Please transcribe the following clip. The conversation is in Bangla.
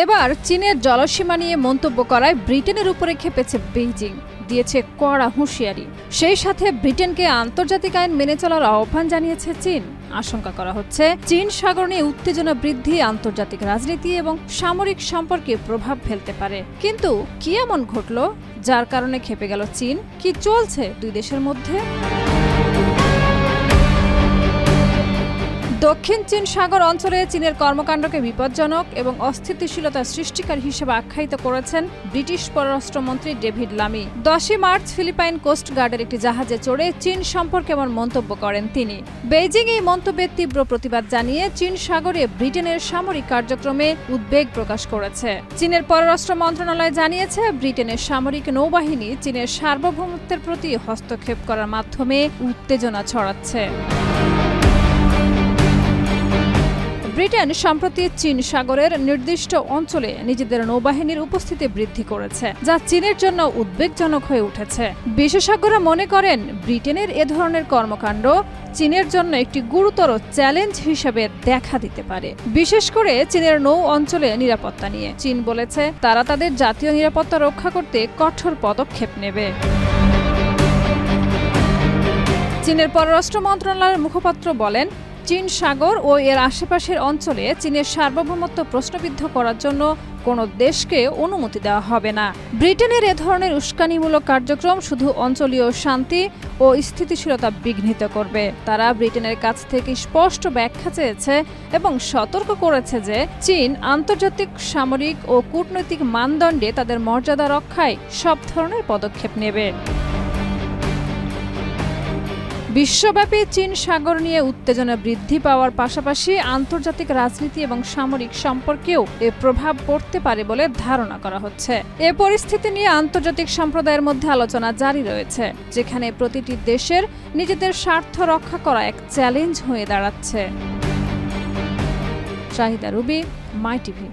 এবার চীনের জলসীমা নিয়ে মন্তব্য করায় ব্রিটেনের উপরে ক্ষেপেছে বেইজিং, দিয়েছে কড়া হুঁশিয়ারি। সেই সাথে ব্রিটেনকে আন্তর্জাতিক আইন মেনে চলার আহ্বান জানিয়েছে চীন। আশঙ্কা করা হচ্ছে চীন সাগর নিয়ে উত্তেজনা বৃদ্ধি আন্তর্জাতিক রাজনীতি এবং সামরিক সম্পর্কে প্রভাব ফেলতে পারে। কিন্তু কি এমন ঘটল যার কারণে ক্ষেপে গেল চীন? কি চলছে দুই দেশের মধ্যে? দক্ষিণ চীন সাগর অঞ্চলে চীনের কর্মকাণ্ডকে বিপজ্জনক এবং অস্থিতিশীলতা সৃষ্টিকারী হিসেবে আখ্যায়িত করেছেন ব্রিটিশ পররাষ্ট্রমন্ত্রী ডেভিড লামি। 10 মার্চ ফিলিপাইন কোস্ট গার্ডের একটি জাহাজে চড়ে চীন সম্পর্কে এমন মন্তব্য করেন তিনি। বেইজিং এই মন্তব্যের তীব্র প্রতিবাদ জানিয়ে চীন সাগরে ব্রিটেনের সামরিক কার্যক্রমে উদ্বেগ প্রকাশ করেছে। চীনের পররাষ্ট্র মন্ত্রণালয় জানিয়েছে, ব্রিটেনের সামরিক নৌবাহিনী চীনের সার্বভৌমত্বের প্রতি হস্তক্ষেপ করার মাধ্যমে উত্তেজনা ছড়াচ্ছে। ব্রিটেন সম্প্রতি চীন সাগরের নির্দিষ্ট অঞ্চলে নিজেদের নৌবাহিনীর উপস্থিতি বৃদ্ধি করেছে, যা চীনের জন্য উদ্বেগজনক হয়ে উঠেছে। বিশেষজ্ঞরা মনে করেন, ব্রিটেনের এ ধরনের কর্মকাণ্ড চীনের জন্য একটি গুরুতর চ্যালেঞ্জ হিসেবে দেখা দিতে পারে, বিশেষ করে চীনের নৌ অঞ্চলে নিরাপত্তা নিয়ে। চীন বলেছে, তারা তাদের জাতীয় নিরাপত্তা রক্ষা করতে কঠোর পদক্ষেপ নেবে। চীনের পররাষ্ট্র মন্ত্রণালয়ের মুখপাত্র বলেন, চীন সাগর ও এর আশেপাশের অঞ্চলে চীনের সার্বভৌমত্ব প্রশ্নবিদ্ধ করার জন্য কোনো দেশকে অনুমতি দেওয়া হবে না। ব্রিটেনের এ ধরনের উস্কানিমূলক কার্যক্রম শুধু অঞ্চলীয় শান্তি ও স্থিতিশীলতা বিঘ্নিত করবে। তারা ব্রিটেনের কাছ থেকে স্পষ্ট ব্যাখ্যা চেয়েছে এবং সতর্ক করেছে যে চীন আন্তর্জাতিক সামরিক ও কূটনৈতিক মানদণ্ডে তাদের মর্যাদা রক্ষায় সব ধরনের পদক্ষেপ নেবে। বিশ্বব্যাপী চীন সাগর নিয়ে উত্তেজনা বৃদ্ধি পাওয়ার পাশাপাশি আন্তর্জাতিক রাজনীতি এবং সামরিক সম্পর্কেও এর প্রভাব পড়তে পারে বলে ধারণা করা হচ্ছে। এ পরিস্থিতি নিয়ে আন্তর্জাতিক সম্প্রদায়ের মধ্যে আলোচনা জারি রয়েছে, যেখানে প্রতিটি দেশের নিজেদের স্বার্থ রক্ষা করা এক চ্যালেঞ্জ হয়ে দাঁড়াচ্ছে। শাহিদা রুবি, মাই টিভি।